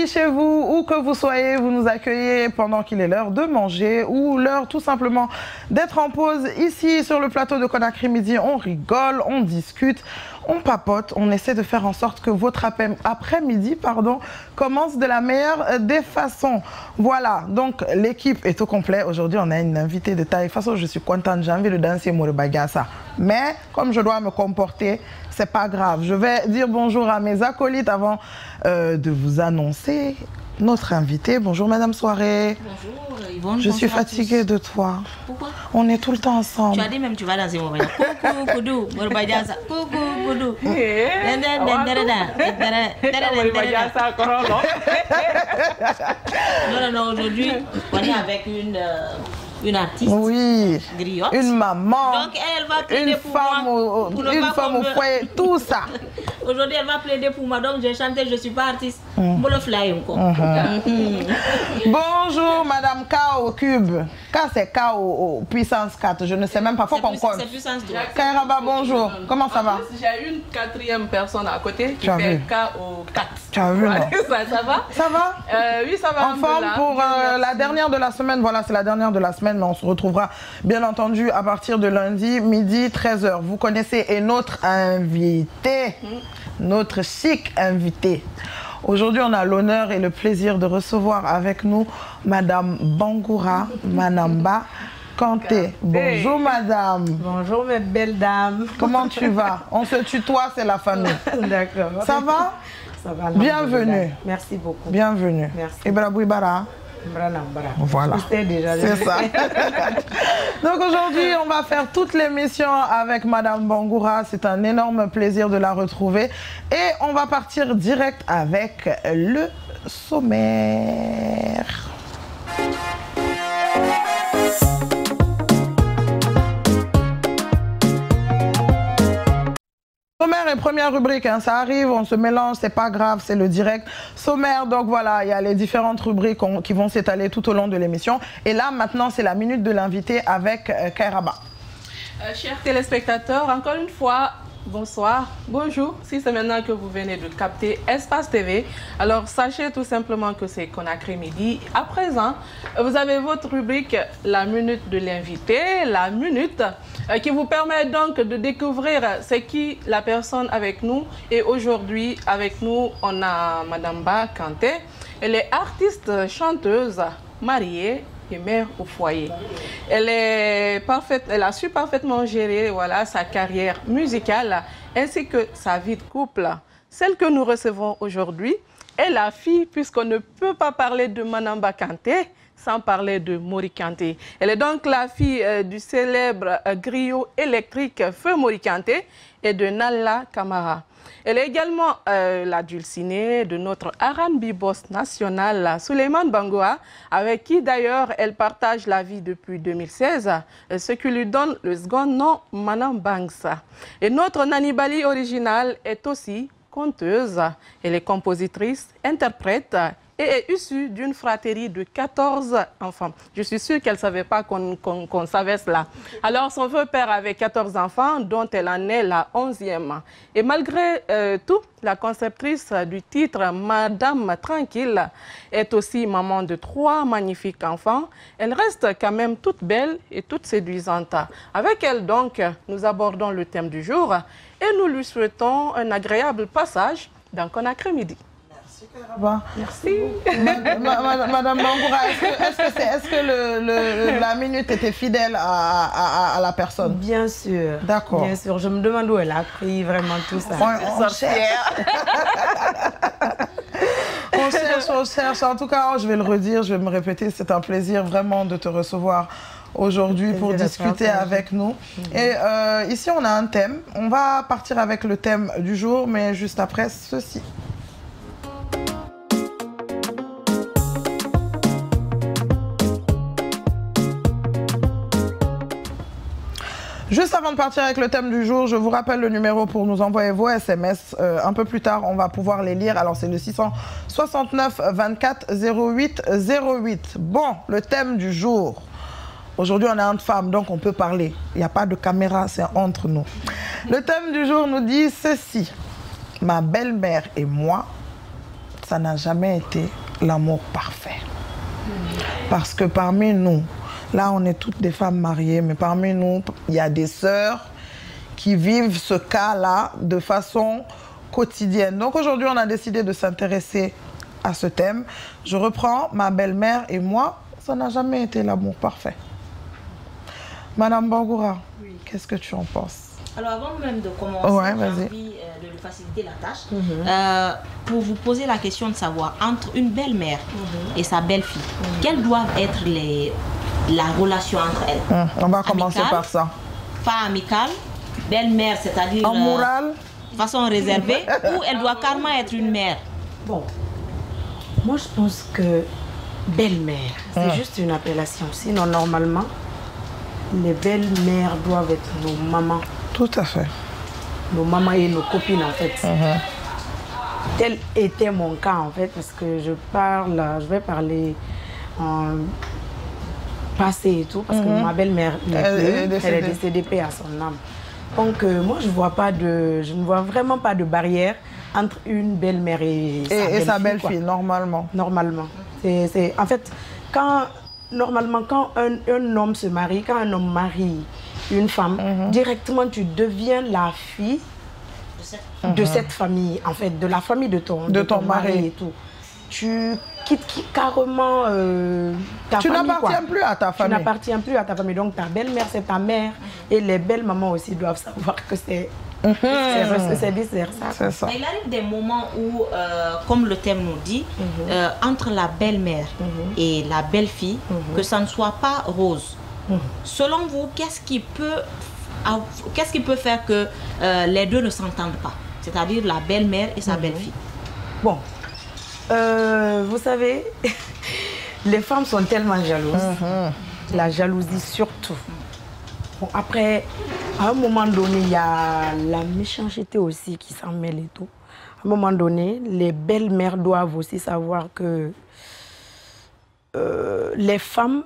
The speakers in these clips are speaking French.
Depuis chez vous, où que vous soyez, vous nous accueillez pendant qu'il est l'heure de manger ou l'heure tout simplement d'être en pause. Ici, sur le plateau de Conakry Midi, on rigole, on discute, on papote, on essaie de faire en sorte que votre après-midi commence de la meilleure des façons. Voilà, donc l'équipe est au complet. Aujourd'hui, on a une invitée de taille. De toute façon, je suis contente, j'ai envie de danser Moribagasa. Mais comme je dois me comporter, c'est pas grave. Je vais dire bonjour à mes acolytes avant de vous annoncer notre invitée. Bonjour Madame Soirée. Bonjour Yvonne. Je suis fatiguée de toi. Pourquoi? On est tout le temps ensemble. Tu as dit même tu vas danser mon bail. Coucou Koudou, Moribagasa. Coucou Koudou. Non, aujourd'hui, on est avec une artiste. Oui. Griotte. Une maman. Donc elle va plaider pour moi. Une femme au foyer, tout ça. Aujourd'hui, elle va plaider pour moi. Donc j'ai chanté, je ne suis pas artiste. Pour le fly encore. Bonjour Madame K au cube. K c'est K au puissance 4. Je ne sais même pas. Faut qu'on compte. C'est puissance 3. Kairaba, bonjour. Comment ça va? J'ai une quatrième personne à côté qui fait K au 4. Tu as vu, non? Ça va? Ça va? Oui, ça va. En forme pour la dernière de la semaine. Voilà, c'est la dernière de la semaine, mais on se retrouvera bien entendu à partir de lundi, midi, 13h. Vous connaissez et notre invité, notre chic invité. Aujourd'hui, on a l'honneur et le plaisir de recevoir avec nous Madame Bangoura Manamba Kanté. Bonjour Madame. Bonjour mes belles dames. Comment tu vas? On se tutoie, c'est la famille. D'accord. Ça va? Ça va. Bienvenue. Merci beaucoup. Bienvenue. Merci. Et Barabouibara. Voilà. C'est ça. Donc aujourd'hui, on va faire toute l'émission avec Madame Bangoura. C'est un énorme plaisir de la retrouver. Et on va partir direct avec le sommaire. Sommaire et première rubrique, hein, ça arrive, on se mélange, c'est pas grave, c'est le direct. Sommaire, donc voilà, il y a les différentes rubriques qui vont s'étaler tout au long de l'émission. Et là, maintenant, c'est la minute de l'invité avec Kairaba. Chers téléspectateurs, encore une fois, bonsoir, bonjour. Si c'est maintenant que vous venez de capter Espace TV, alors sachez tout simplement que c'est Conakry Midi. À présent, vous avez votre rubrique La Minute de l'invité, la minute qui vous permet donc de découvrir c'est qui la personne avec nous. Et aujourd'hui, avec nous, on a Madame Ba Kanté. Elle est artiste, chanteuse, mariée et mère au foyer. Elle est parfaite, elle a su parfaitement gérer sa carrière musicale ainsi que sa vie de couple. Celle que nous recevons aujourd'hui est la fille, puisqu'on ne peut pas parler de Madame Ba Kanté sans parler de Mori Kanté. Elle est donc la fille du célèbre griot électrique Feu Mori Kanté et de Nalla Camara. Elle est également la dulcinée de notre R&B boss national, Souleymane Bangoura, avec qui d'ailleurs elle partage la vie depuis 2016, ce qui lui donne le second nom Manam Bangsa. Et notre Nani Bali originale est aussi conteuse. Elle est compositrice, interprète et est issue d'une fratrie de 14 enfants. Je suis sûre qu'elle ne savait pas qu'on savait cela. Alors, son vieux père avait 14 enfants, dont elle en est la 11e. Et malgré tout, la conceptrice du titre Madame Tranquille est aussi maman de 3 magnifiques enfants. Elle reste quand même toute belle et toute séduisante. Avec elle, donc, nous abordons le thème du jour et nous lui souhaitons un agréable passage dans Conakry Midi. Merci. Madame Bangoura, est-ce que la minute était fidèle à la personne? Bien sûr. D'accord. Bien sûr. Je me demande où elle a appris vraiment tout ça. On cherche. En tout cas, je vais le redire, je vais me répéter. C'est un plaisir vraiment de te recevoir aujourd'hui pour discuter avec nous. Et ici, on a un thème. On va partir avec le thème du jour, mais juste après ceci. Juste avant de partir avec le thème du jour, je vous rappelle le numéro pour nous envoyer vos SMS. Un peu plus tard, on va pouvoir les lire. Alors, c'est le 669 24 08 08. Bon, le thème du jour. Aujourd'hui, on est entre femmes, donc on peut parler. Il n'y a pas de caméra, c'est entre nous. Le thème du jour nous dit ceci. Ma belle-mère et moi, ça n'a jamais été l'amour parfait. Parce que parmi nous, là on est toutes des femmes mariées, mais parmi nous, il y a des sœurs qui vivent ce cas-là de façon quotidienne. Donc aujourd'hui, on a décidé de s'intéresser à ce thème. Je reprends, ma belle-mère et moi, ça n'a jamais été l'amour parfait. Madame Bangoura, oui. Qu'est-ce que tu en penses? Alors avant même de commencer, ouais, j'ai envie de lui faciliter la tâche pour vous poser la question de savoir entre une belle-mère et sa belle-fille, quelles doivent être la relation entre elles? On va commencer par ça. Pas amicale, belle-mère, c'est-à-dire en morale, façon réservée, ou elle doit carrément être une mère? Bon, moi je pense que belle-mère, c'est juste une appellation. Sinon, normalement, les belles-mères doivent être nos mamans. Tout à fait. Nos mamans et nos copines, en fait. Tel était mon cas, en fait, parce que je vais parler en passé et tout, parce que ma belle-mère elle est décédée, paix à son âme. Donc, moi, je ne vois vraiment pas de barrière entre une belle-mère et sa belle-fille, normalement. Normalement. En fait, normalement, quand un homme se marie, quand un homme marie une femme, directement, tu deviens la fille de cette famille, en fait, de la famille de ton mari et tout. Tu quittes carrément ta famille. Tu n'appartiens plus à ta famille. Tu n'appartiens plus à ta famille. Donc, ta belle-mère, c'est ta mère. Et les belles mamans aussi doivent savoir que c'est c'est ça. Il arrive des moments où, comme le thème nous dit, entre la belle-mère et la belle-fille, que ça ne soit pas rose. Selon vous, qu'est-ce qui peut faire que les deux ne s'entendent pas? C'est-à-dire la belle-mère et sa belle-fille. Bon, vous savez, les femmes sont tellement jalouses. La jalousie surtout. Bon, après, à un moment donné, il y a la méchanceté aussi qui s'en mêle et tout. À un moment donné, les belles-mères doivent aussi savoir que les femmes,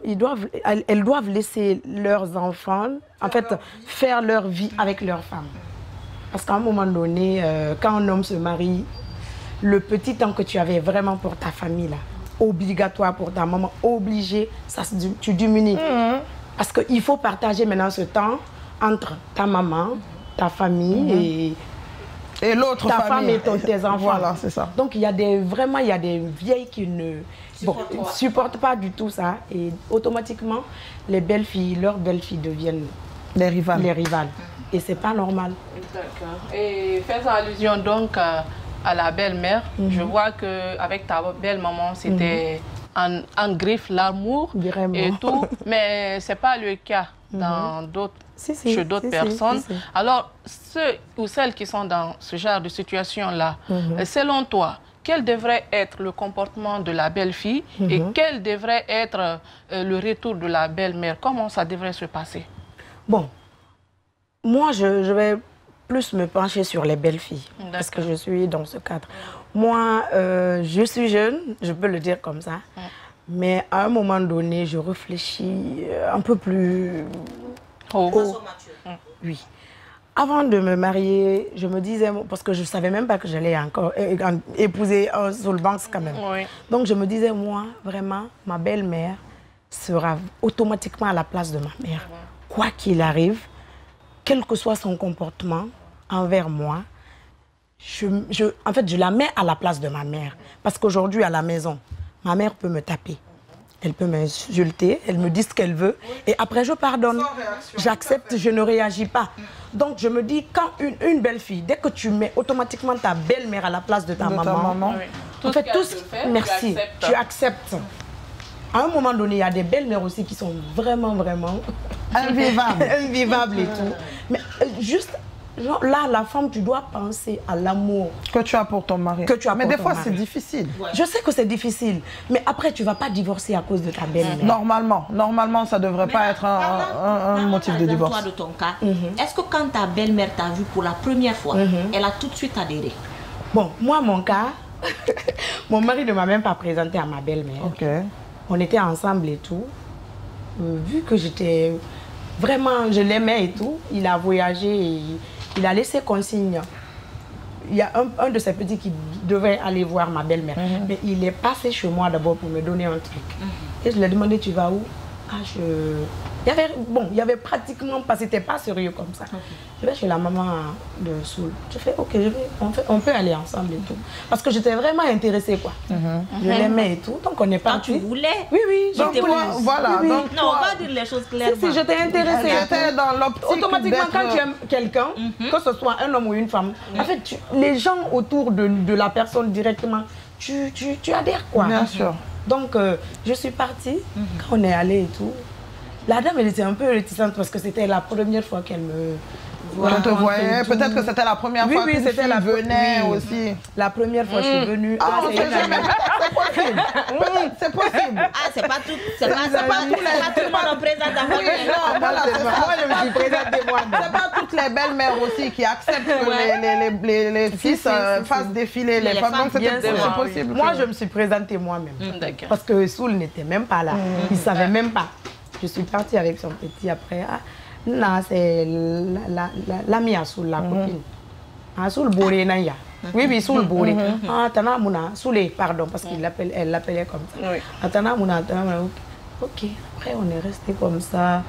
elles doivent laisser leurs enfants, en fait, faire leur vie avec leurs femmes. Parce qu'à un moment donné, quand un homme se marie, le petit temps que tu avais vraiment pour ta famille, là, obligatoire pour ta maman, obligé, tu diminues. Parce qu'il faut partager maintenant ce temps entre ta maman, ta famille et l'autre famille. Ta femme et tes enfants. Voilà, c'est ça. Donc il y a des vieilles qui ne supportent pas du tout ça. Et automatiquement, leurs belles-filles deviennent les rivales. Et c'est pas normal. D'accord. Et faisant allusion donc à la belle-mère, je vois qu'avec ta belle-maman, c'était en griffe l'amour et tout, mais ce n'est pas le cas dans chez d'autres personnes. Alors, ceux ou celles qui sont dans ce genre de situation-là, selon toi, quel devrait être le comportement de la belle-fille et quel devrait être le retour de la belle-mère? Comment ça devrait se passer? Bon, moi, je vais plus me pencher sur les belles-filles, parce que je suis dans ce cadre. Moi, je suis jeune, je peux le dire comme ça, mais à un moment donné, je réfléchis un peu plus oui. Avant de me marier, je me disais, parce que je ne savais même pas que j'allais encore épouser un Soulbanks quand même. Oui. Donc je me disais, moi, vraiment, ma belle-mère sera automatiquement à la place de ma mère. Quoi qu'il arrive, quel que soit son comportement envers moi, en fait, je la mets à la place de ma mère. Parce qu'aujourd'hui, à la maison, ma mère peut me taper. Elle peut m'insulter, elle me dit ce qu'elle veut. Et après, je pardonne. J'accepte, je ne réagis pas. Donc, je me dis, quand une belle-fille, dès que tu mets automatiquement ta belle-mère à la place de ta maman, en fait, merci, tu acceptes. À un moment donné, il y a des belles-mères aussi qui sont vraiment invivables et tout. Mais juste... Là, la femme, tu dois penser à l'amour que tu as pour ton mari. Mais des fois, c'est difficile. Je sais que c'est difficile, mais après, tu ne vas pas divorcer à cause de ta belle-mère. Normalement, ça ne devrait pas être un motif de divorce. Toi, de ton cas, est-ce que quand ta belle-mère t'a vu pour la première fois, elle a tout de suite adhéré? Bon, moi, mon cas, mon mari ne m'a même pas présenté à ma belle-mère. On était ensemble et tout. Vu que j'étais... Vraiment, je l'aimais et tout, il a voyagé et il a laissé consigne il y a un de ces petits qui devait aller voir ma belle-mère. Mais il est passé chez moi d'abord pour me donner un truc. Et je lui ai demandé, tu vas où? Il y avait pratiquement pas, c'était pas sérieux comme ça. Je vais chez la maman de Soul. Je fais, ok, on peut aller ensemble et tout. Parce que j'étais vraiment intéressée, quoi. Je l'aimais et tout, donc on est parti. Tu voulais? Oui, oui. Donc, voilà. Oui. Donc, non, on va dire les choses clairement. Si j'étais intéressée. J'étais dans l'optique. Automatiquement, quand tu aimes quelqu'un, que ce soit un homme ou une femme, en fait, les gens autour de la personne directement, tu adhères, quoi. Bien sûr. Donc, je suis partie, quand on est allé et tout. La dame, elle était un peu réticente parce que c'était la première fois qu'elle me voyait. Peut-être que c'était la première fois que c'était la venait aussi. La première fois que je suis venue. C'est possible. Ah, c'est pas tout le monde en présente à moi, je me suis présentée moi-même. C'est pas toutes les belles-mères aussi qui acceptent que les fils fassent défiler les femmes. Donc c'est possible. Moi, je me suis présentée moi-même. Parce que Soul n'était même pas là. Il ne savait même pas. Je suis partie avec son petit après. Là, c'est l'amie à Soul, la copine. Soul Boré Naya. Oui, Soul Boré. Tana Mouna, Soulé, pardon, parce qu'elle l'appelait comme ça. Tana Mouna, ok. Après, on est resté comme ça.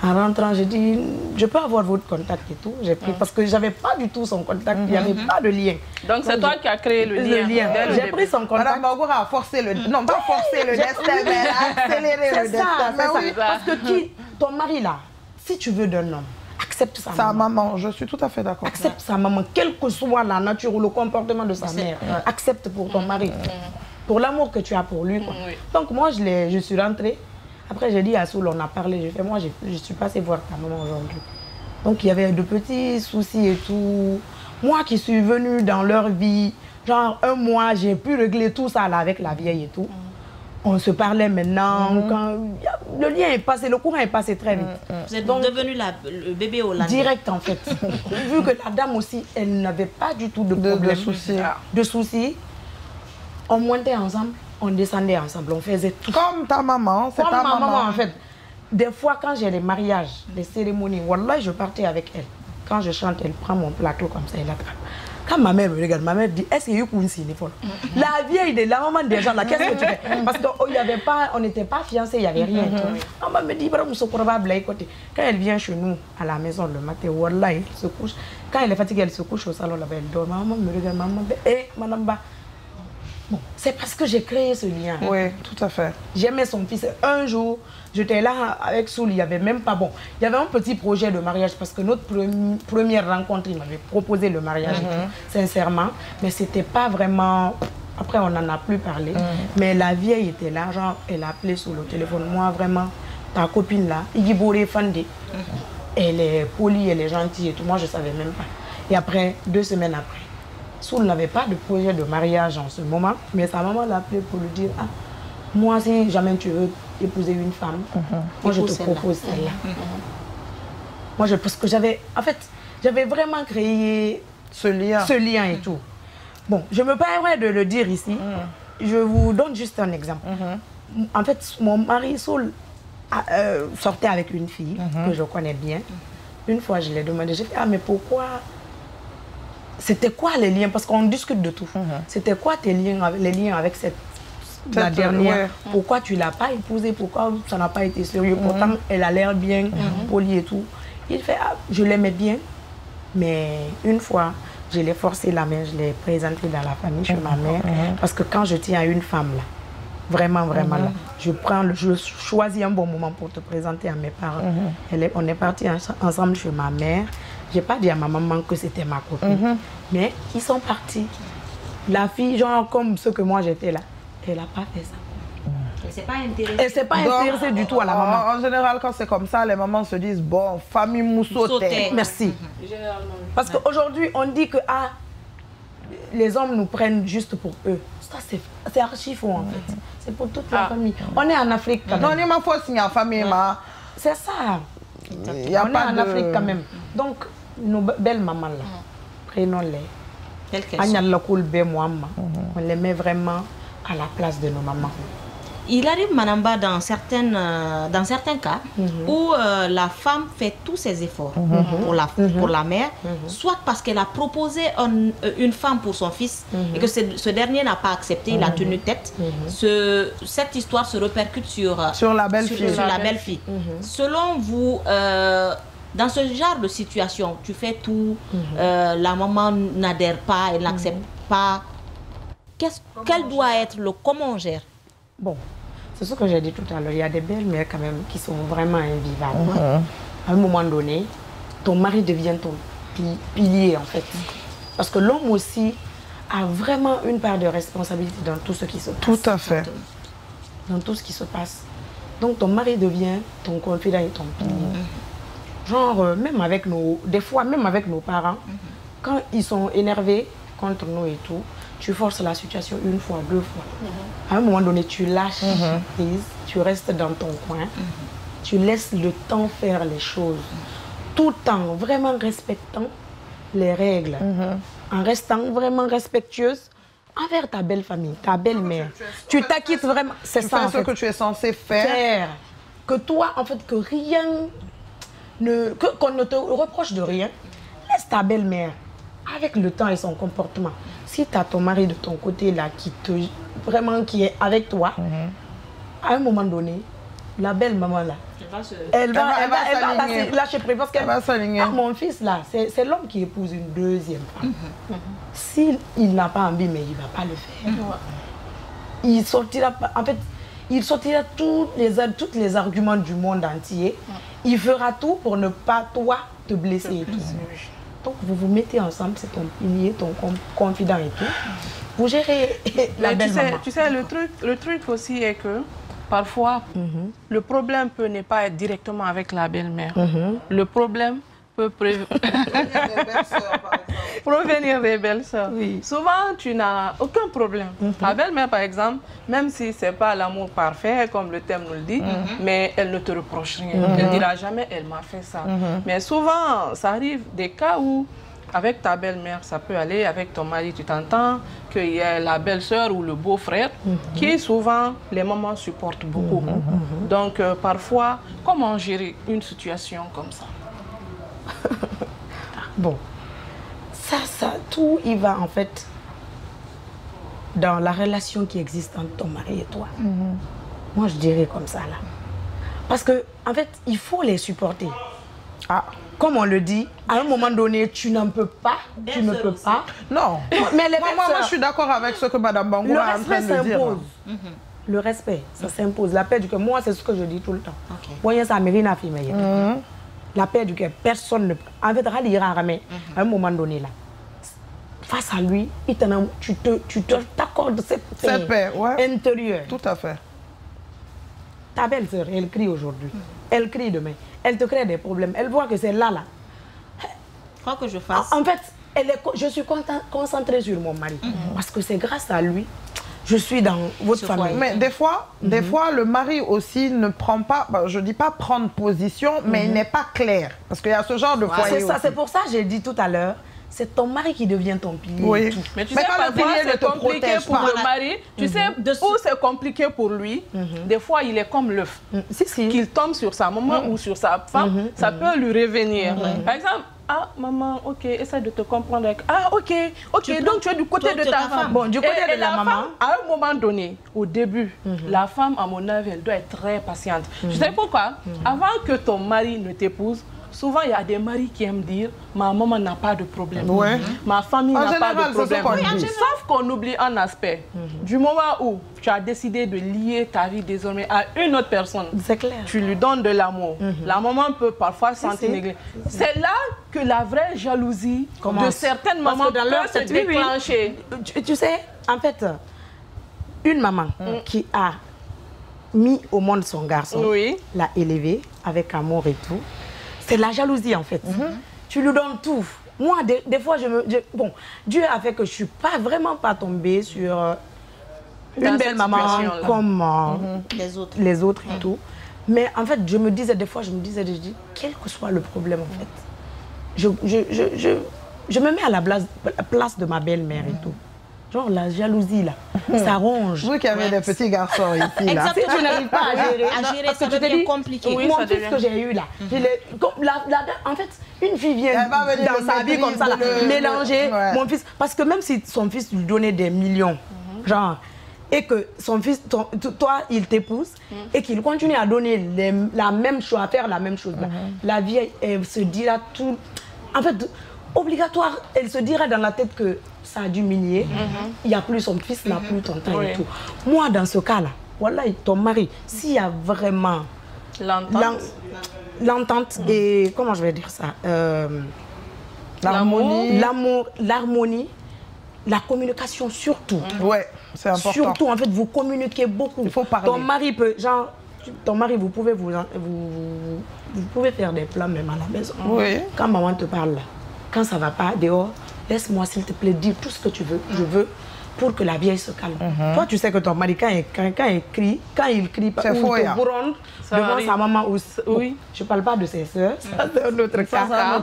En rentrant, j'ai dit, je peux avoir votre contact et tout. J'ai pris, parce que je n'avais pas du tout son contact, il n'y avait pas de lien. Donc c'est toi qui as créé le lien. J'ai pris son contact. Madame Magoura a forcé le... Non, pas forcer le destin, mais elle a accéléré le destin. C'est ça. Parce que ton mari là, si tu veux d'un homme, accepte sa maman. Je suis tout à fait d'accord. Accepte sa maman, quelle que soit la nature ou le comportement de sa mère. Accepte pour ton mari. Pour l'amour que tu as pour lui. Quoi. Donc moi, je suis rentrée. Après, j'ai dit à Soul, on a parlé. J'ai fait, moi, je suis passée voir ta maman aujourd'hui. Donc, il y avait de petits soucis et tout. Moi qui suis venue dans leur vie, genre un mois, j'ai pu régler tout ça là avec la vieille et tout. On se parlait maintenant. Quand le lien est passé, le courant est passé très vite. Vous êtes donc devenu le bébé hollandais. Direct, en fait. Vu que la dame aussi, elle n'avait pas du tout de problème. De soucis. On montait ensemble. On descendait ensemble, on faisait tout. Comme ta maman, c'est ta maman. En fait. Des fois, quand j'ai les mariages, les cérémonies, wallah, je partais avec elle. Quand je chante, elle prend mon plateau comme ça, elle attrape. Quand ma mère me regarde, ma mère dit, est-ce qu'il y a eu une signe? La vieille de la maman des gens, là, qu'est-ce que tu fais? Parce qu'on n'était pas fiancés, il n'y avait rien. Maman me dit, quand elle vient chez nous, à la maison le matin, wallah, elle se couche. Quand elle est fatiguée, elle se couche au salon, là-bas, elle dort. Maman me regarde, maman me dit, madame Ba. Bon, c'est parce que j'ai créé ce lien. Oui, tout à fait. J'aimais son fils. Un jour, j'étais là avec Soul, il n'y avait même pas... Bon, il y avait un petit projet de mariage parce que notre première rencontre, il m'avait proposé le mariage, sincèrement. Mais c'était pas vraiment... Après, on n'en a plus parlé. Mais la vieille était là, genre, elle appelait sur le téléphone. Moi, vraiment, ta copine là, Igibore Fandi, elle est polie, elle est gentille et tout. Moi, je ne savais même pas. Et après, 2 semaines après, Soul n'avait pas de projet de mariage en ce moment, mais sa maman l'a appelé pour lui dire, ah, moi, si jamais tu veux épouser une femme, moi, je te propose celle-là. Moi, parce que j'avais vraiment créé ce lien et tout. Bon, je me permets de le dire ici. Je vous donne juste un exemple. En fait, mon mari, Soul, sortait avec une fille que je connais bien. Une fois, je lui ai demandé, j'ai fait, ah, mais pourquoi... C'était quoi les liens? Parce qu'on discute de tout. C'était quoi les liens avec la dernière? Pourquoi tu ne l'as pas épousée? Pourquoi ça n'a pas été sérieux? Pourtant, elle a l'air bien, polie et tout. Il fait, ah, je l'aimais bien, mais une fois, je l'ai forcé la main, je l'ai présentée dans la famille chez ma mère. Parce que quand je tiens à une femme, là, vraiment, vraiment, là, je choisis un bon moment pour te présenter à mes parents. On est partis ensemble chez ma mère. Je n'ai pas dit à ma maman que c'était ma copine. Mais ils sont partis. La fille, genre comme ce que moi j'étais là, elle n'a pas fait ça. Elle ne s'est pas intéressée. Elle ne s'est pas intéressée du tout à la maman. En général, quand c'est comme ça, les mamans se disent, bon, famille moussoté. Merci. Parce qu'aujourd'hui, on dit que ah, les hommes nous prennent juste pour eux. Ça, c'est archi faux en fait. C'est pour toute la famille. On est en Afrique quand même. Non, il m'a faut signer en famille, c'est ça. On est en Afrique quand même. Donc, nos belles mamans là, prenons-les. On les met vraiment à la place de nos mamans. il arrive, Manamba, dans certains cas, où la femme fait tous ses efforts pour la mère, soit parce qu'elle a proposé une femme pour son fils et que ce dernier n'a pas accepté, il a tenu tête. Cette histoire se répercute sur la belle-fille. Selon vous, dans ce genre de situation, tu fais tout, la maman n'adhère pas, elle n'accepte pas. Quel doit être comment on gère? Bon, c'est ce que j'ai dit tout à l'heure. Il y a des belles-mères quand même qui sont vraiment invivables. À un moment donné, ton mari devient ton pilier en fait. Parce que l'homme aussi a vraiment une part de responsabilité dans tout ce qui se passe. Tout à fait. Dans tout ce qui se passe. Donc ton mari devient ton confident et ton pilier. Genre, même avec des fois, même avec nos parents, quand ils sont énervés contre nous et tout, tu forces la situation une fois, deux fois. À un moment donné, tu lâches prise, tu restes dans ton coin, tu laisses le temps faire les choses, tout en vraiment respectant les règles, en restant vraiment respectueuse envers ta belle famille, ta belle-mère. Tu t'acquittes vraiment, c'est ça en fait. Tu fais ce que tu es censé faire. Que toi, en fait, que rien, qu'on ne te reproche de rien, laisse ta belle-mère avec le temps et son comportement. Si tu as ton mari de ton côté là qui est avec toi, à un moment donné, la belle maman là, elle va lâcher prise parce qu'elle va s'aligner. Mon fils là, c'est l'homme qui épouse une deuxième femme. S'il n'a pas envie, mais il ne va pas le faire. Il sortira, en fait, il sortira tous les arguments du monde entier. Il fera tout pour ne pas, toi, te blesser et tout. Donc, vous vous mettez ensemble, c'est ton pilier, ton confident et tout. Vous gérez la belle maman. Tu sais, le truc aussi est que parfois, le problème peut ne pas être directement avec la belle-mère. Le problème peut provenir des belles-sœurs. Oui. Souvent, tu n'as aucun problème. Ta belle-mère, par exemple, même si ce n'est pas l'amour parfait, comme le thème nous le dit, mais elle ne te reproche rien. Elle ne dira jamais, elle m'a fait ça. Mais souvent, ça arrive des cas où, avec ta belle-mère, ça peut aller, avec ton mari, tu t'entends, qu'il y a la belle-sœur ou le beau-frère, qui souvent, les mamans supportent beaucoup. Donc, parfois, comment gérer une situation comme ça? Bon, ça, tout il va en fait dans la relation qui existe entre ton mari et toi. Moi, je dirais comme ça là. Parce que, en fait, il faut les supporter. Comme on le dit, à un moment donné, tu n'en peux pas, tu ne peux pas. Non. Mais moi, je suis d'accord avec ce que Mme Bangoura est en train de dire. Le respect, ça s'impose. La paix du cœur, moi, c'est ce que je dis tout le temps. Voyez ça, Mérina Fimeye. La paix du cœur, personne ne peut. En fait, à un moment donné, là, face à lui, tu t'accordes cette paix intérieure. Tout à fait. Ta belle-sœur, elle crie aujourd'hui, elle crie demain, elle te crée des problèmes, elle voit que c'est là. Quoi que je fasse. En fait, je suis concentrée sur mon mari, parce que c'est grâce à lui. Je suis dans votre famille. Mais des fois, le mari aussi ne prend pas, je ne dis pas prendre position, mais il n'est pas clair. Parce qu'il y a ce genre de foyer aussi. C'est pour ça que j'ai dit tout à l'heure, c'est ton mari qui devient ton pilier. Oui. Mais tu sais, parfois c'est compliqué pour le mari. Tu sais, où c'est compliqué pour lui, des fois il est comme l'œuf. Qu'il tombe sur sa maman ou sur sa femme, ça peut lui revenir. Par exemple, ah, maman, ok, essaie de te comprendre. Ah, ok, donc tu es du côté de ta femme. Bon, du côté de la maman. À un moment donné, au début, la femme, à mon avis, elle doit être très patiente. Tu sais pourquoi? Avant que ton mari ne t'épouse, souvent, il y a des maris qui aiment dire « ma maman n'a pas de problème, ma famille n'a pas de problème ». Sauf qu'on oublie un aspect. Du moment où tu as décidé de lier ta vie désormais à une autre personne, tu lui donnes de l'amour. La maman peut parfois se sentir négligée. C'est là que la vraie jalousie de certaines mamans peut se déclencher. Tu sais, en fait, une maman qui a mis au monde son garçon, l'a élevé avec amour et tout, c'est la jalousie en fait. Tu lui donnes tout. Moi, des fois, bon, Dieu a fait que je ne suis vraiment pas tombée sur une belle maman comme les autres et tout. Mais en fait, des fois, je me disais, quel que soit le problème en fait, je me mets à la place de ma belle-mère et tout. genre la jalousie là, ça ronge. Vous qui avez des petits garçons ici là. Exactement. Je n'arrive pas à gérer. À gérer, ça que tu te devient dis, compliqué. Oui, mon fils que j'ai eu là, en fait, une fille vient dans sa vie comme ça, là, mélanger mon fils. Parce que même si son fils lui donnait des millions, genre, et que son fils, toi, il t'épouse, et qu'il continue à donner la même chose, à faire la même chose, la vie, elle se dira tout. En fait, obligatoire, elle se dira dans la tête que ça a dû minier, il n'y a plus son fils, n'a plus ton temps et tout. Moi, dans ce cas-là, voilà, ton mari, s'il y a vraiment l'entente et, comment je vais dire ça, l'harmonie, la communication surtout. Ouais, c'est important. Surtout, en fait, vous communiquez beaucoup. Il faut parler. Ton mari peut, genre, ton mari, vous pouvez faire des plans même à la maison. Oui. Quand maman te parle là, quand ça va pas dehors, laisse-moi s'il te plaît dire tout ce que tu veux, je veux, pour que la vieille se calme. Toi, tu sais que ton mari, quand il crie, ou il te gronde devant sa maman ou... Oui. Je ne parle pas de ses soeurs, c'est un autre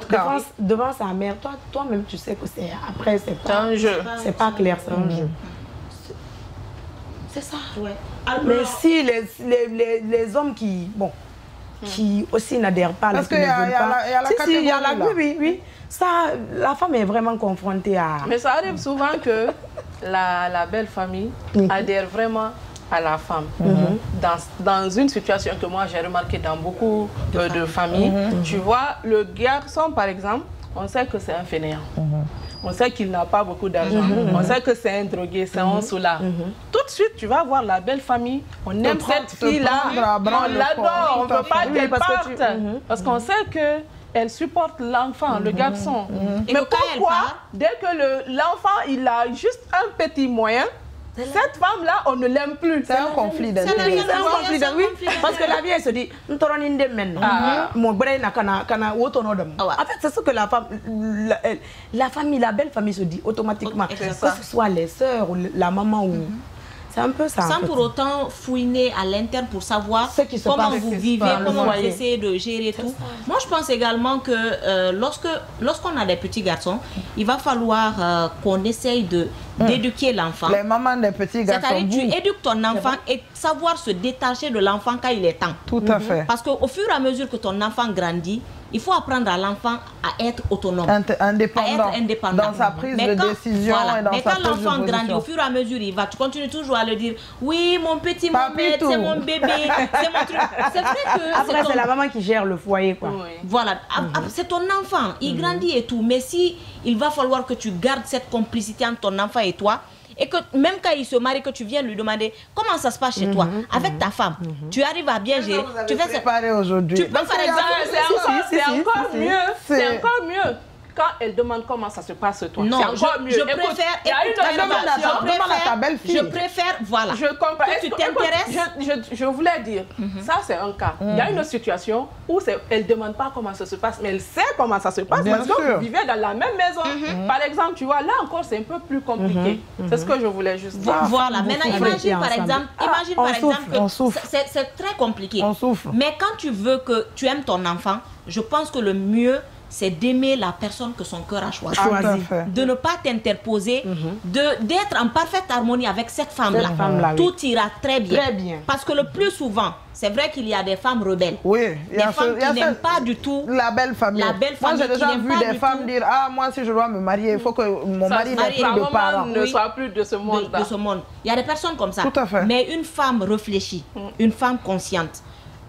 cas. Devant sa mère, toi-même, tu sais que c'est après, c'est pas un jeu. C'est pas clair, c'est un jeu. C'est ça. Ouais. Mais si les hommes qui, bon, qui aussi n'adhèrent pas, parce qu'il y a la catégorie. Oui. Ça, la femme est vraiment confrontée à... Mais ça arrive souvent que la belle famille adhère vraiment à la femme. Dans une situation que moi j'ai remarqué dans beaucoup de familles, tu vois, le garçon par exemple, on sait que c'est un fainéant. On sait qu'il n'a pas beaucoup d'argent. On sait que c'est un drogué, c'est un soulard. Tout de suite, tu vas voir la belle famille. On aime cette fille-là, on l'adore, on ne veut pas qu'elle parte. Parce qu'on sait que elle supporte l'enfant, le garçon. Mais pourquoi, dès que l'enfant il a juste un petit moyen, cette femme-là, on ne l'aime plus. C'est un conflit d'intérêt. C'est un conflit d'intérêt, oui. Parce que la vie, elle se dit, en fait, c'est ce que la famille, la belle famille se dit automatiquement. Que ce soit les sœurs, ou la maman ou... C'est un peu ça. Sans pour autant fouiner à l'interne pour savoir comment vous vivez, comment vous essayez de gérer tout. Moi, je pense également que lorsqu'on a des petits garçons, il va falloir qu'on essaye d'éduquer l'enfant. Les mamans des petits garçons. C'est-à-dire tu éduques ton enfant et savoir se détacher de l'enfant quand il est temps. Tout à fait. Parce qu'au fur et à mesure que ton enfant grandit, il faut apprendre à l'enfant à être autonome, indépendant, à être indépendant dans sa prise de décision et dans sa prise de position. Mais quand l'enfant grandit, au fur et à mesure, tu continues toujours à le dire, oui, mon petit Mohamed, c'est mon bébé, c'est mon truc. C'est vrai que après, c'est la maman qui gère le foyer, quoi. Oui. Voilà, c'est ton enfant, il grandit et tout. Mais si il va falloir que tu gardes cette complicité entre ton enfant et toi, et que même quand il se marie, que tu viens lui demander comment ça se passe chez toi, avec ta femme, tu arrives à bien gérer. Tu fais préparer aujourd'hui. Tu peux par exemple, c'est encore mieux. C'est encore mieux. Quand elle demande comment ça se passe toi. Non, c'est encore mieux. Je préfère, je préfère, voilà. Je comprends. Que tu t'intéresses. Je voulais dire, ça c'est un cas. Il y a une autre situation où elle ne demande pas comment ça se passe, mais elle sait comment ça se passe parce que vous vivez dans la même maison. Par exemple, tu vois, là encore c'est un peu plus compliqué. C'est ce que je voulais juste dire. Voilà, maintenant imagine par exemple, que c'est très compliqué. On souffre. Mais quand tu veux que tu aimes ton enfant, je pense que le mieux, c'est d'aimer la personne que son cœur a choisie. De ne pas t'interposer, d'être en parfaite harmonie avec cette femme-là. Tout ira très bien. Parce que le plus souvent, c'est vrai qu'il y a des femmes rebelles. Oui. Des femmes qui n'aiment pas du tout la belle famille. Moi, j'ai déjà vu des femmes dire, ah, moi, si je dois me marier, il faut que mon mari n'ait plus de parents. Ne soit plus de ce monde. De ce monde. Il y a des personnes comme ça. Tout à fait. Mais une femme réfléchie, une femme consciente,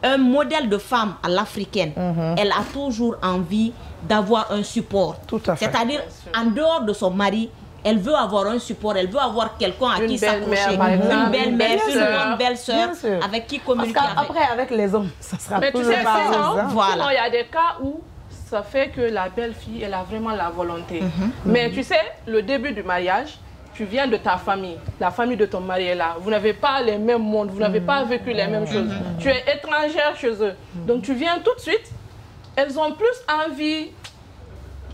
un modèle de femme à l'africaine, elle a toujours envie d'avoir un support. Tout à fait. C'est-à-dire, en dehors de son mari, elle veut avoir un support, elle veut avoir quelqu'un à qui s'accrocher. Une belle-mère, une bonne belle-sœur avec qui communiquer. Parce qu'après, avec les hommes, ça sera mais toujours pareil. Voilà. Il y a des cas où ça fait que la belle-fille, elle a vraiment la volonté. Mais tu sais, le début du mariage, tu viens de ta famille, la famille de ton mari est là. Vous n'avez pas les mêmes mondes, vous n'avez pas vécu les mêmes choses. Tu es étrangère chez eux. Donc tu viens tout de suite. Elles ont plus envie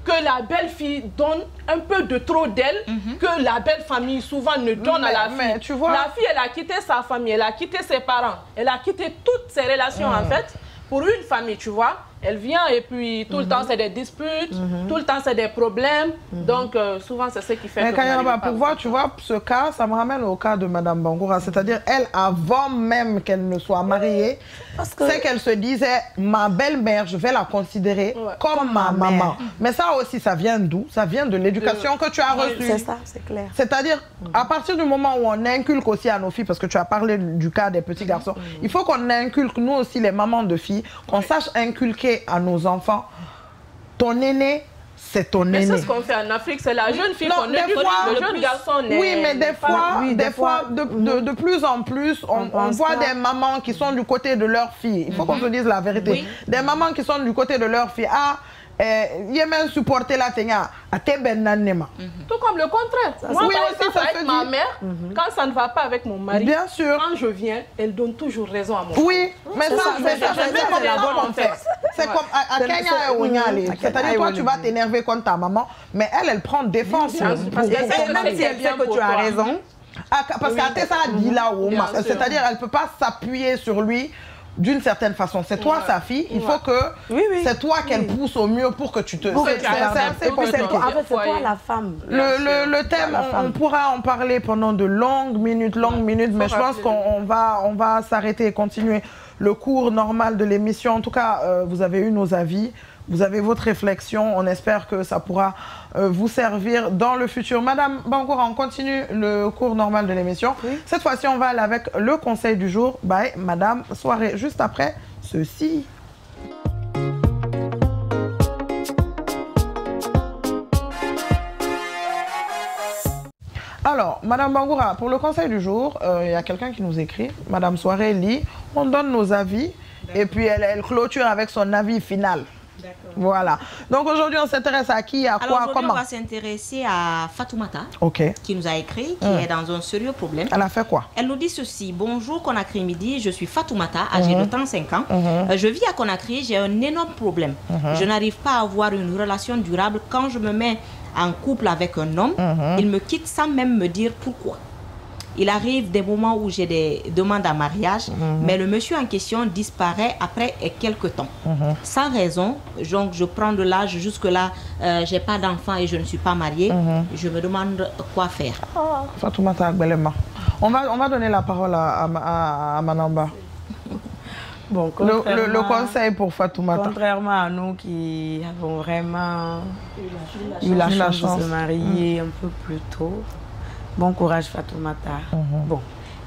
que la belle-fille donne un peu de trop d'elle, que la belle famille souvent ne donne à la fille. Tu vois... La fille, elle a quitté sa famille, elle a quitté ses parents, elle a quitté toutes ses relations en fait, pour une famille, tu vois. elle vient et puis tout le temps c'est des disputes, tout le temps c'est des problèmes. Donc souvent c'est ce qui fait que... Mais pour voir, tu vois, ce cas, ça me ramène au cas de Madame Bangoura. C'est-à-dire, elle, avant même qu'elle ne soit mariée, c'est qu'elle se disait, ma belle-mère, je vais la considérer comme ma maman. Mais ça aussi, ça vient d'où? Ça vient de l'éducation que tu as reçue. C'est ça, c'est clair. C'est-à-dire, à partir du moment où on inculque aussi à nos filles, parce que tu as parlé du cas des petits garçons, il faut qu'on inculque, nous aussi, les mamans de filles, qu'on sache inculquer à nos enfants, ton aîné, c'est ton aîné. Mais c'est ce qu'on fait en Afrique, c'est la jeune fille qu'on éduque, le jeune garçon. Oui, mais des fois, de plus en plus, on voit des mamans qui sont du côté de leur fille. Il faut qu'on se dise la vérité. Oui. Des mamans qui sont du côté de leur fille. Ah, il y a même supporté la tenga à Tebenanema. Tout comme le contraire. Moi, oui, aussi, ça avec ma mère, quand ça ne va pas avec mon mari, bien sûr, quand je viens, elle donne toujours raison à mon mari. Oui, mais ça, c'est comme la bonne en fait. C'est comme à Kenya et Ounyale. C'est-à-dire, toi, tu vas t'énerver contre ta maman, mais elle prend défense. Parce que même si elle sait que tu as raison. Parce qu'elle ça dit là, c'est-à-dire, elle ne peut pas s'appuyer sur lui. D'une certaine façon, c'est toi sa fille, il faut que c'est toi qu'elle pousse au mieux pour que tu te... C'est toi la femme. Le thème, on pourra en parler pendant de longues minutes, mais je pense qu'on va s'arrêter et continuer le cours normal de l'émission. En tout cas, vous avez eu nos avis. Vous avez votre réflexion, on espère que ça pourra vous servir dans le futur. Madame Bangoura, on continue le cours normal de l'émission. Oui. Cette fois-ci, on va aller avec le conseil du jour. Bye, Madame Soirée. Juste après ceci. Alors, Madame Bangoura, pour le conseil du jour, il y a quelqu'un qui nous écrit. Madame Soirée lit, on donne nos avis et puis elle clôture avec son avis final. Voilà. Donc aujourd'hui, on s'intéresse à qui, à quoi, comment? On va s'intéresser à Fatoumata, qui nous a écrit, qui est dans un sérieux problème. Elle a fait quoi? Elle nous dit ceci. Bonjour Conakry Midi, je suis Fatoumata, âgée de 35 ans. Je vis à Conakry, j'ai un énorme problème. Je n'arrive pas à avoir une relation durable. Quand je me mets en couple avec un homme, il me quitte sans même me dire pourquoi. Il arrive des moments où j'ai des demandes en mariage, mais le monsieur en question disparaît après quelques temps. Sans raison, donc je prends de l'âge, jusque-là, j'ai pas d'enfant et je ne suis pas mariée. Je me demande quoi faire. Fatoumata Agbelema. On va donner la parole à Manamba. Bon, le conseil pour Fatoumata. Contrairement à nous qui avons vraiment eu la chance de se marier un peu plus tôt, bon courage Fatoumata. Bon,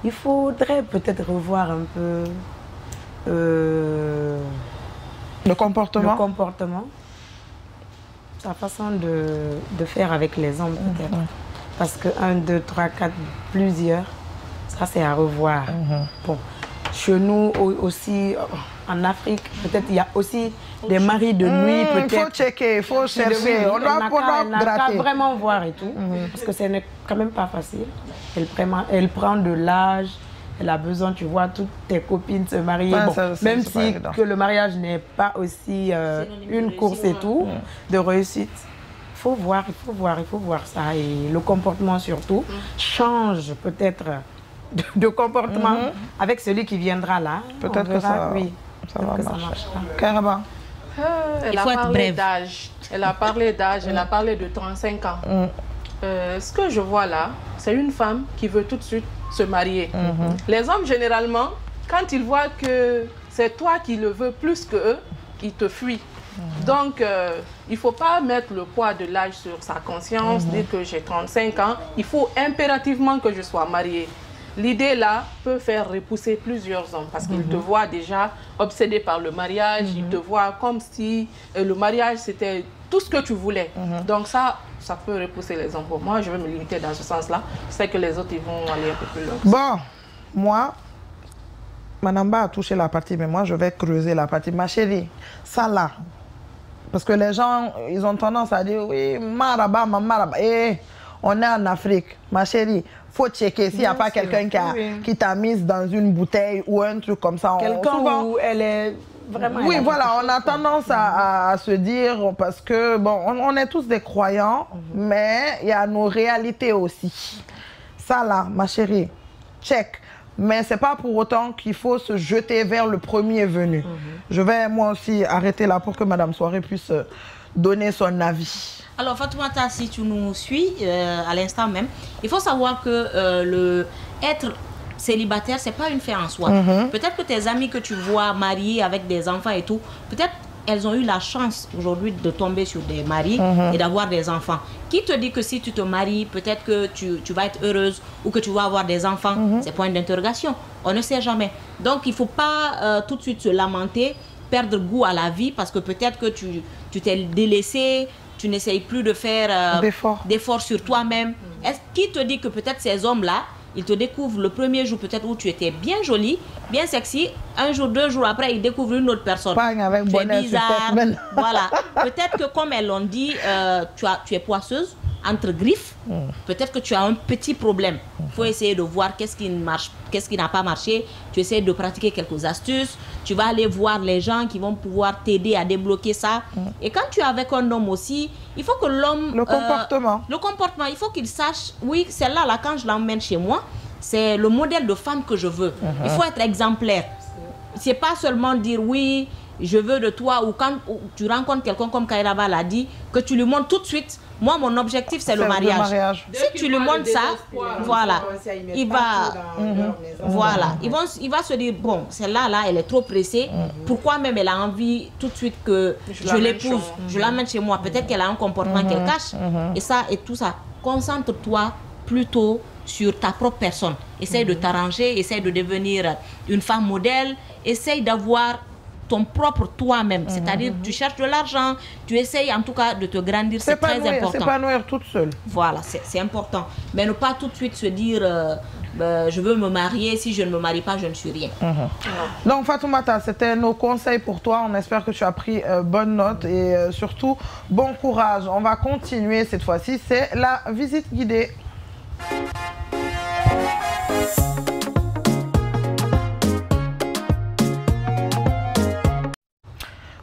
il faudrait peut-être revoir un peu le comportement, sa façon de faire avec les hommes peut-être. Parce que 1, 2, 3, 4, plusieurs, ça c'est à revoir. Bon, chez nous aussi, en Afrique, peut-être il y a aussi des maris de nuit, peut-être. Il faut checker, il faut chercher, on doit gratter. Vraiment voir et tout, parce que ce n'est quand même pas facile. Elle prend de l'âge, elle a besoin, tu vois, toutes tes copines se marier. Bon, même si que le mariage n'est pas aussi une course et tout, de réussite. Il faut voir ça. Et le comportement surtout change peut-être de comportement avec celui qui viendra là. Peut-être que ça va marcher. Carrément. Elle a parlé d'âge, elle a parlé de 35 ans. Ce que je vois là, c'est une femme qui veut tout de suite se marier. Les hommes, généralement, quand ils voient que c'est toi qui le veux plus qu'eux, ils te fuient. Donc, il ne faut pas mettre le poids de l'âge sur sa conscience, dire que j'ai 35 ans. Il faut impérativement que je sois mariée. L'idée là peut faire repousser plusieurs hommes parce qu'ils te voient déjà obsédé par le mariage, ils te voient comme si le mariage c'était tout ce que tu voulais. Donc ça peut repousser les hommes. Pour moi, je vais me limiter dans ce sens-là. Je sais que les autres ils vont aller un peu plus loin. Bon, moi, Manamba a touché la partie, mais moi je vais creuser la partie. Ma chérie, ça là, parce que les gens, ils ont tendance à dire oui, maraba, maraba. Eh, on est en Afrique, ma chérie. Faut checker s'il n'y a pas quelqu'un qui t'a mise dans une bouteille ou un truc comme ça. Quelqu'un où elle est vraiment... Oui, voilà, on a tendance à se dire, parce que, bon, on est tous des croyants, mais il y a nos réalités aussi. Ça là, ma chérie, check. mais c'est pas pour autant qu'il faut se jeter vers le premier venu. Je vais moi aussi arrêter là pour que Madame Soirée puisse donner son avis. Alors Fatoumata, si tu nous suis à l'instant même, il faut savoir que être célibataire, c'est pas une fin en soi. Peut-être que tes amis que tu vois mariés avec des enfants et tout, peut-être elles ont eu la chance aujourd'hui de tomber sur des maris et d'avoir des enfants. Qui te dit que si tu te maries, peut-être que tu vas être heureuse ou que tu vas avoir des enfants? C'est point d'interrogation. On ne sait jamais. Donc il ne faut pas tout de suite se lamenter, perdre goût à la vie parce que peut-être que tu t'es délaissé, tu n'essayes plus de faire d'efforts sur toi-même. Qui te dit que peut-être ces hommes-là, ils te découvrent le premier jour peut-être où tu étais bien jolie, bien sexy. Un jour, 2 jours après, ils découvrent une autre personne. Avec tu es bizarre. Voilà. Peut-être que comme elles l'ont dit, tu es poisseuse, entre griffes. Peut-être que tu as un petit problème. Il faut essayer de voir qu'est-ce qui marche, qu'est-ce qui n'a pas marché. Tu essaies de pratiquer quelques astuces. Tu vas aller voir les gens qui vont pouvoir t'aider à débloquer ça. Et quand tu es avec un homme aussi, il faut que l'homme... Le comportement. Le comportement, il faut qu'il sache, oui, celle-là, là, quand je l'emmène chez moi, c'est le modèle de femme que je veux. Il faut être exemplaire. C'est pas seulement dire oui, je veux de toi, ou quand tu rencontres quelqu'un comme Kairaba l'a dit, que tu lui montres tout de suite. Moi, mon objectif, c'est le mariage. Si tu lui montres ça, voilà, il va, voilà, il va se dire, bon, celle-là, là, elle est trop pressée. Pourquoi même elle a envie tout de suite que je l'épouse, je l'amène chez moi. Peut-être qu'elle a un comportement qu'elle cache. Et ça, et tout ça, concentre-toi plutôt sur ta propre personne. Essaye de t'arranger, essaye de devenir une femme modèle, essaye d'avoir ton propre toi-même, c'est-à-dire tu cherches de l'argent, tu essayes en tout cas de te grandir, c'est très important. S'épanouir toute seule. Voilà, c'est important. Mais ne pas tout de suite se dire je veux me marier, si je ne me marie pas, je ne suis rien. Donc Fatoumata, c'était nos conseils pour toi. On espère que tu as pris bonne note et surtout bon courage. On va continuer cette fois-ci, c'est la visite guidée.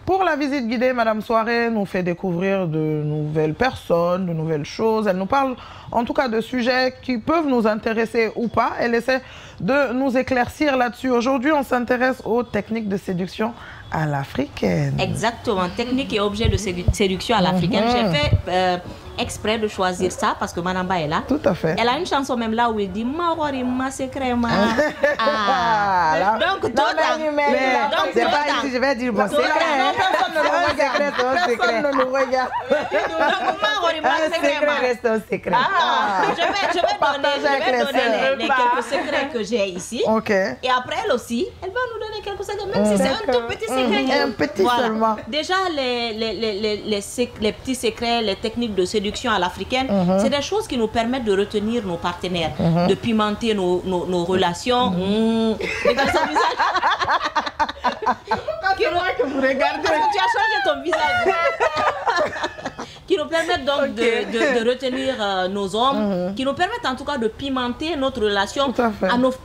Pour la visite guidée, Madame Soirée nous fait découvrir de nouvelles personnes, de nouvelles choses. Elle nous parle en tout cas de sujets qui peuvent nous intéresser ou pas. Elle essaie de nous éclaircir là-dessus. Aujourd'hui, on s'intéresse aux techniques de séduction à l'africaine. Exactement, technique et objet de séduction à l'africaine. J'ai fait exprès de choisir ça parce que Manamba est là. Tout à fait. Elle a une chanson même là où elle dit Maori ma secret ma. Donc toi, c'est pas ici, je vais dire bon secret. Personne ne nous regarde. Donc Maori ma secret ma. Reste un secret. Je vais donner les quelques secrets que j'ai ici. Ok. Et après elle aussi, elle va nous donner quelques secrets, même si c'est un tout petit secret. Un petit seulement. Déjà les petits secrets, les techniques de séduction à l'africaine, c'est des choses qui nous permettent de retenir nos partenaires, de pimenter nos relations. Regarde son visage. Que vous regardez. Tu as changé ton visage. Qui nous permettent donc de retenir nos hommes, qui nous permettent en tout cas de pimenter notre relation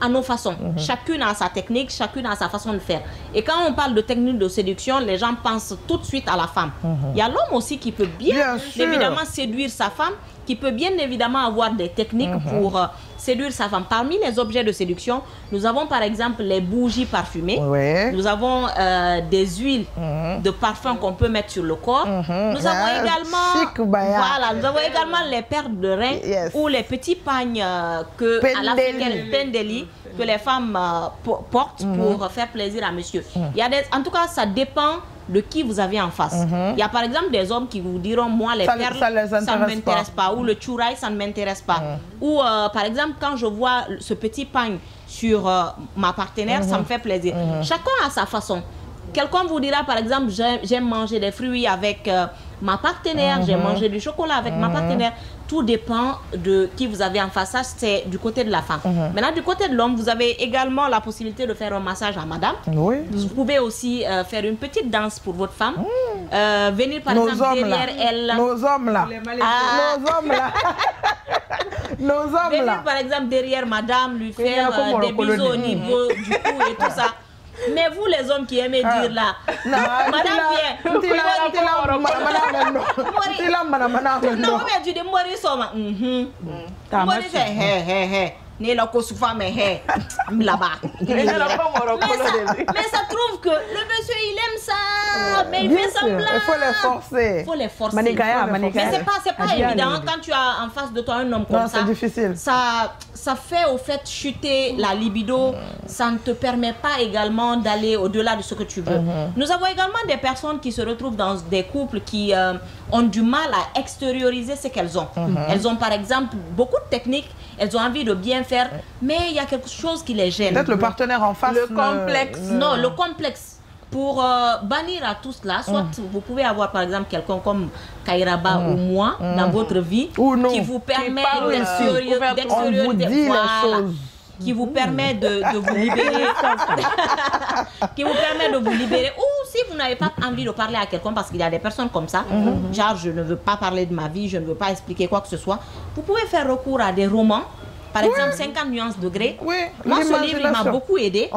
à nos façons. Chacune a sa technique, chacune a sa façon de faire. Et quand on parle de technique de séduction, les gens pensent tout de suite à la femme. Il y a l'homme aussi qui peut bien évidemment séduire sa femme, qui peut bien évidemment avoir des techniques pour séduire sa femme. Parmi les objets de séduction, nous avons par exemple les bougies parfumées. Nous avons des huiles de parfum qu'on peut mettre sur le corps. Nous avons également les perles de rein ou les petits pagnes que à l'africaine pendeli que les femmes portent pour faire plaisir à monsieur. Il y a en tout cas, ça dépend de qui vous avez en face. Il y a par exemple des hommes qui vous diront moi les perles ça ne m'intéresse pas, ou le churaï ça ne m'intéresse pas, ou par exemple quand je vois ce petit pagne sur ma partenaire ça me fait plaisir. Chacun a sa façon. Quelqu'un vous dira par exemple j'aime manger des fruits avec ma partenaire, j'aime manger du chocolat avec ma partenaire. Tout dépend de qui vous avez en face. Ça, c'est du côté de la femme. Maintenant, du côté de l'homme, vous avez également la possibilité de faire un massage à madame. Vous pouvez aussi faire une petite danse pour votre femme. Venir par exemple derrière elle. Nos hommes là. Nos hommes là. Nos hommes là. Venir par exemple derrière madame, lui faire des bisous au niveau du cou et tout ça. Mais vous les hommes qui aimez dire là, madame vient. Non, mais tu dis Maurice, Maurice, Mais ça trouve que le monsieur, il aime ça. Mais il fait semblant. Il faut les forcer. Il faut les forcer. Mais c'est pas évident quand tu as en face de toi un homme comme ça. C'est difficile. Ça fait au fait chuter la libido. Ça ne te permet pas également d'aller au-delà de ce que tu veux. Nous avons également des personnes qui se retrouvent dans des couples qui ont du mal à extérioriser ce qu'elles ont. Elles ont par exemple beaucoup de techniques, elles ont envie de bien faire, mais il y a quelque chose qui les gêne. Peut-être le partenaire en face. Le complexe. Non, le complexe. Pour bannir à tout cela, soit vous pouvez avoir par exemple quelqu'un comme Kairaba ou moi dans votre vie qui vous permet d'extérioriser, qui vous permet de vous libérer, qui vous permet de vous libérer. Ou si vous n'avez pas envie de parler à quelqu'un, parce qu'il y a des personnes comme ça, genre je ne veux pas parler de ma vie, je ne veux pas expliquer quoi que ce soit, vous pouvez faire recours à des romans. Par exemple, 50 nuances de Grey. Moi, ce livre, il m'a beaucoup aidé.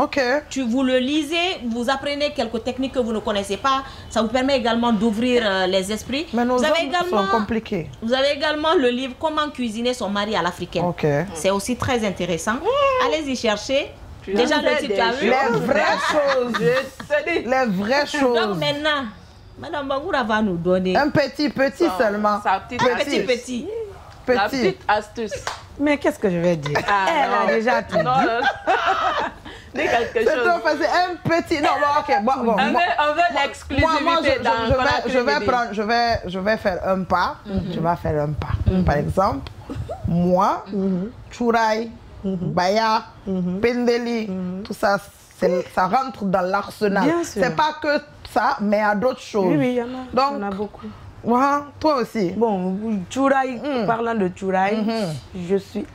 Vous le lisez, vous apprenez quelques techniques que vous ne connaissez pas. Ça vous permet également d'ouvrir les esprits. Mais nos hommes sont compliqués. Vous avez également le livre Comment cuisiner son mari à l'africaine. C'est aussi très intéressant. Allez-y chercher. Déjà, le titre, tu as vu? Les vraies choses. Les vraies choses. Donc maintenant, Madame Bangoura va nous donner un petit seulement. Un petit. La petite astuce. Mais qu'est-ce que je vais dire? Elle a déjà tout dit. Dis quelque chose. C'est trop facile. Un petit... Non, bon, ok. On veut l'exclusivité dans je vais faire un pas. Je vais faire un pas. Par exemple, moi, Chouraï, Baya, Pendeli, tout ça, ça rentre dans l'arsenal. C'est pas que ça, mais il y a d'autres choses. Oui, il y en a beaucoup. Toi aussi. Bon, Chouraï, parlant de Chouraï, je suis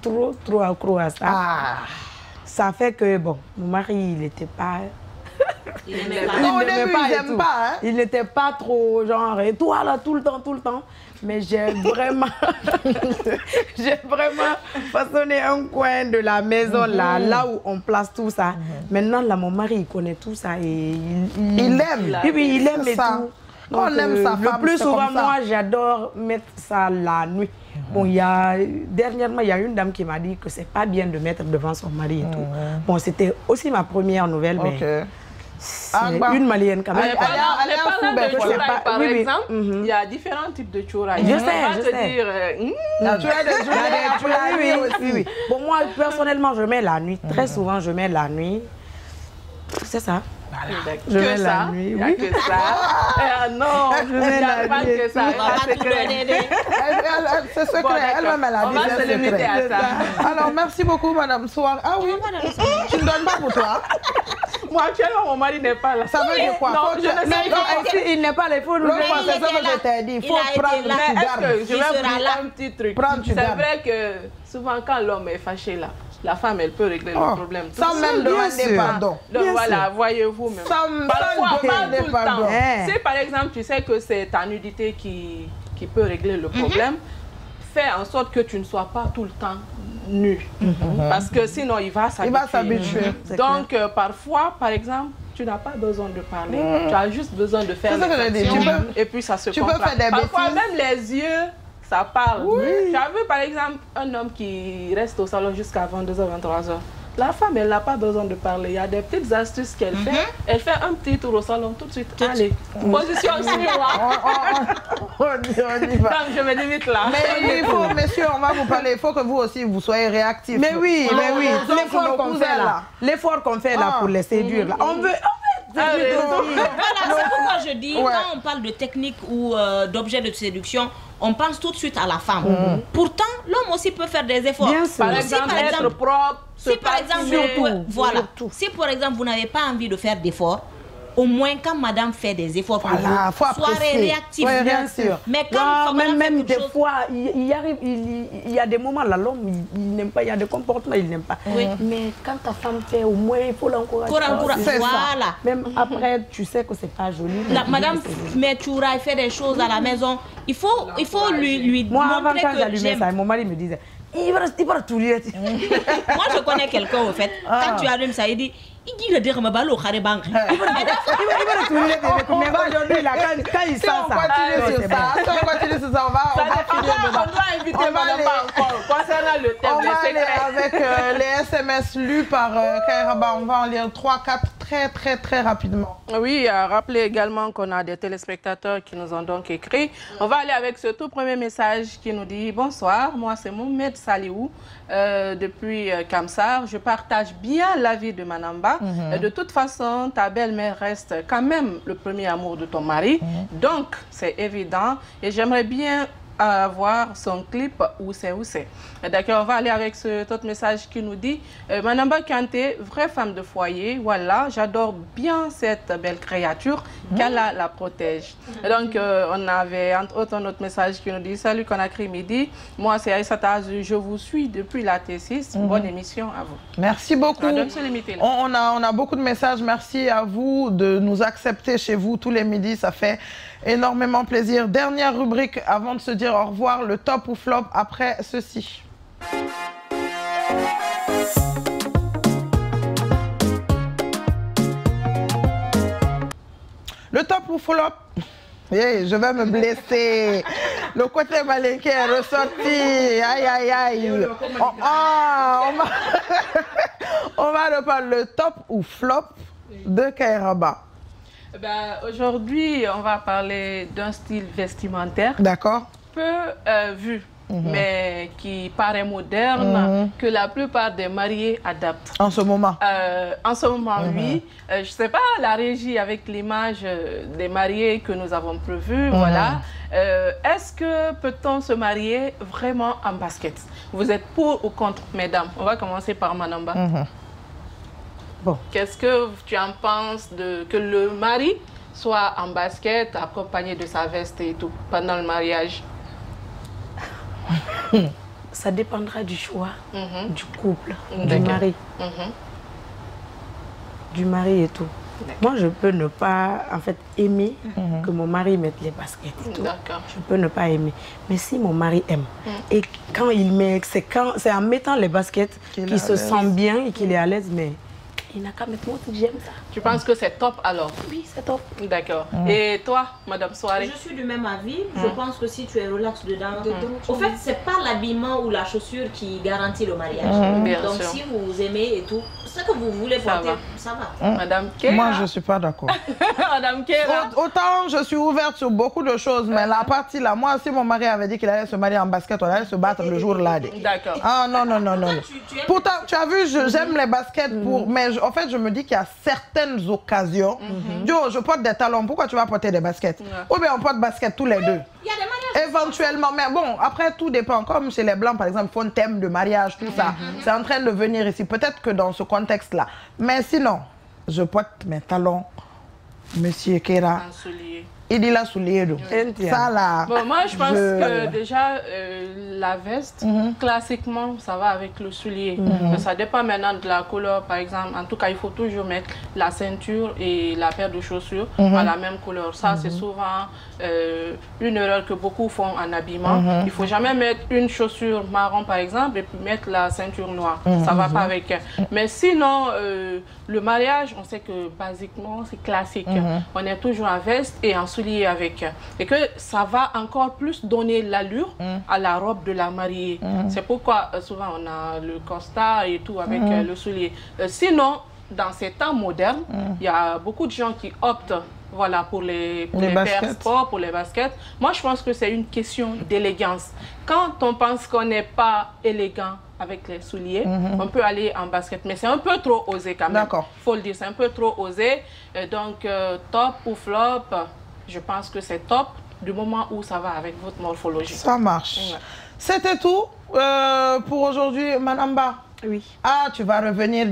trop accro à ça. Ça fait que, bon, mon mari, il n'était pas... Il n'aimait pas. Il n'était pas trop genre, et toi là, tout le temps. Mais j'ai vraiment façonné un coin de la maison là où on place tout ça. Maintenant, là, mon mari, il connaît tout ça et il aime. Oui, il aime et tout. Donc, on aime sa femme, le plus souvent, moi, j'adore mettre ça la nuit. Bon, dernièrement, il y a une dame qui m'a dit que c'est pas bien de mettre devant son mari et tout. Bon, c'était aussi ma première nouvelle, mais c'est une malienne quand même. Par exemple, il y a différents types de chouraï. Je sais. Oui. Bon, moi, personnellement, je mets la nuit. Très souvent, je mets la nuit. C'est ça. Je mets la nuit, oui. Que ça. Non, je mets la nuit. Que ça. C'est secret. Elle-même, elle a dit c'est secret. Alors, merci beaucoup, Madame Soar. Ah oui, tu ne donnes pas pour toi. Moi, actuellement, mon mari n'est pas là. Ça veut dire quoi? Non, je ne sais pas. Il n'est pas là, il faut nous dire. C'est ça que je t'ai dit. Il faut prendre, tu gardes. Je vais vous dire un petit truc. C'est vrai que souvent, quand l'homme est fâché là, la femme, elle peut régler le problème. Sans même demander pardon. Donc voilà, voyez-vous même. Parfois, pas tout le temps. Si par exemple, tu sais que c'est ta nudité qui peut régler le problème, fais en sorte que tu ne sois pas tout le temps nu. Parce que sinon, il va s'habituer. Donc, parfois, par exemple, tu n'as pas besoin de parler. Tu as juste besoin de faire des actions et puis ça se comprend. Parfois, même les yeux... Ça parle. Tu as vu par exemple un homme qui reste au salon jusqu'à 22h, 23h. La femme, elle n'a pas besoin de parler. Il y a des petites astuces qu'elle fait. Elle fait un petit tour au salon tout de suite. Allez, position sur moi. On y va. Donc je me limite là. Mais il faut, messieurs, on va vous parler. Il faut que vous aussi, vous soyez réactifs. Mais oui. L'effort qu'on fait là pour les séduire, là. On veut... Voilà, c'est pourquoi je dis, quand on parle de technique ou d'objets de séduction, on pense tout de suite à la femme. Pourtant, l'homme aussi peut faire des efforts. Bien sûr. Par exemple, être propre, si par exemple, vous n'avez pas envie de faire d'efforts, au moins quand madame fait des efforts pour vous, soyez réactif. Bien sûr. Mais quand même des fois, il y a des moments là, l'homme, il n'aime pas, il y a des comportements, il n'aime pas. Mais quand ta femme fait, au moins, il faut l'encourager. Voilà. Même après, tu sais que c'est pas joli. Madame met Choura, elle fait des choses à la maison. Il faut lui moi, montrer avant, quand que j'allumais ça, mon mari me disait, il va tout lire. Moi, je connais quelqu'un, au fait. Quand tu allumes ça, il dit, il va dire, mais balo, il va tout lire. Mais aujourd'hui, quand il sent ça. Si on continue sur ça, on va inviter Madame encore concernant le thème des secrets. On va aller avec les SMS lus par Kairaba. On va en lire 3-4 très rapidement. Oui, rappelez également qu'on a des téléspectateurs qui nous ont donc écrit. On va aller avec ce tout premier message qui nous dit « Bonsoir, moi c'est Mohamed Saliou depuis Kamsar. Je partage bien l'avis de Manamba. De toute façon, ta belle-mère reste quand même le premier amour de ton mari. Donc, c'est évident. Et j'aimerais bien avoir son clip où c'est. D'accord, on va aller avec cet autre message qui nous dit Manamba Kanté, vraie femme de foyer, voilà, j'adore bien cette belle créature, qu'Allah la protège. Et donc, on avait entre autres un autre message qui nous dit salut Conakry Midi, moi c'est Aïssata Azu, je vous suis depuis la T6, bonne émission à vous. Merci beaucoup. On a beaucoup de messages, merci à vous de nous accepter chez vous tous les midis, ça fait énormément plaisir. Dernière rubrique avant de se dire au revoir, le top ou flop après ceci. Le top ou flop? Hey, je vais me blesser. Le côté malinqué est ressorti. Aïe, aïe, aïe. On va reparler le top ou flop de Kairaba. Aujourd'hui, on va parler d'un style vestimentaire. D'accord. Peu vu, mais qui paraît moderne, que la plupart des mariés adaptent. En ce moment? En ce moment, oui. Je ne sais pas, la régie avec l'image des mariés que nous avons prévus, voilà. Est-ce que peut-on se marier vraiment en basket? Vous êtes pour ou contre, mesdames? On va commencer par Manamba. Bon. Qu'est-ce que tu en penses que le mari soit en basket, accompagné de sa veste et tout, pendant le mariage? Ça dépendra du choix du couple, du mari. Du mari et tout. Moi, je peux ne pas, en fait, aimer que mon mari mette les baskets et tout. Je peux ne pas aimer. Mais si mon mari aime, et quand il met, c'est en mettant les baskets qu'il se sent bien et qu'il est à l'aise, mais il n'a qu'à mettre moi, j'aime ça. Tu penses que c'est top alors? Oui, c'est top. D'accord. Et toi, Madame Soirée? Je suis du même avis. Je pense que si tu es relax dedans, au fait, c'est pas l'habillement ou la chaussure qui garantit le mariage. Donc si vous aimez et tout, ce que vous voulez porter, ça va. Madame Kéra? Moi, je ne suis pas d'accord. Madame Kéra? Autant je suis ouverte sur beaucoup de choses, mais la partie là, moi, si mon mari avait dit qu'il allait se marier en basket, on allait se battre le jour là. D'accord. Ah non. Pourtant, tu as vu, j'aime les baskets, mais en fait, je me dis qu'il y a certaines occasions. Yo, je porte des talons, pourquoi tu vas porter des baskets? Ou bien on porte basket tous les deux. Il y a des mariages. Éventuellement, mais bon, après tout dépend. Comme chez les Blancs, par exemple, ils font un thème de mariage, tout ça. C'est en train de venir ici. Peut-être que dans ce contexte-là. Mais sinon, je porte mes talons, Monsieur Kéra. Il dit la soulier. Ça là. Bon, moi, je pense que déjà, la veste, classiquement, ça va avec le soulier. Ça dépend maintenant de la couleur, par exemple. En tout cas, il faut toujours mettre la ceinture et la paire de chaussures à la même couleur. Ça, c'est souvent une erreur que beaucoup font en habillement. Il ne faut jamais mettre une chaussure marron, par exemple, et puis mettre la ceinture noire. Ça ne va pas avec. Mais sinon, le mariage, on sait que, basiquement, c'est classique. On est toujours en veste et en soulier avec. Et que ça va encore plus donner l'allure à la robe de la mariée. C'est pourquoi souvent on a le costard et tout avec le soulier. Sinon, dans ces temps modernes, il y a beaucoup de gens qui optent pour les paires sport, pour les baskets. Moi, je pense que c'est une question d'élégance. Quand on pense qu'on n'est pas élégant avec les souliers, on peut aller en basket. Mais c'est un peu trop osé quand même. Il faut le dire, c'est un peu trop osé. Donc, top ou flop, je pense que c'est top du moment où ça va avec votre morphologie. Ça marche. C'était tout pour aujourd'hui, Manamba. Oui. Ah, tu vas revenir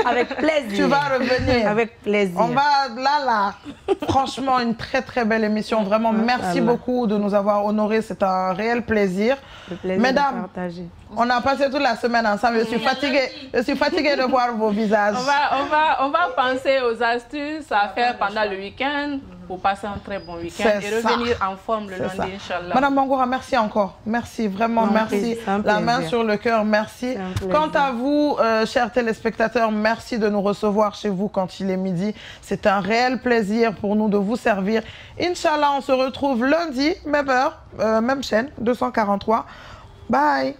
avec plaisir. Tu vas revenir. Avec plaisir. On va là. Franchement, une très belle émission. Vraiment, merci beaucoup de nous avoir honorés. C'est un réel plaisir. Le plaisir Mesdames, de partager. On a passé toute la semaine ensemble. Je suis fatiguée de voir vos visages. On va penser aux astuces à faire pendant le week-end. pour passer un très bon week-end et revenir en forme le lundi, Inch'Allah. Madame Bangoura, merci encore. Merci, vraiment, merci. La main sur le cœur, merci. Quant à vous, chers téléspectateurs, merci de nous recevoir chez vous quand il est midi. C'est un réel plaisir pour nous de vous servir. Inch'Allah, on se retrouve lundi, même heure, même chaîne, 243. Bye.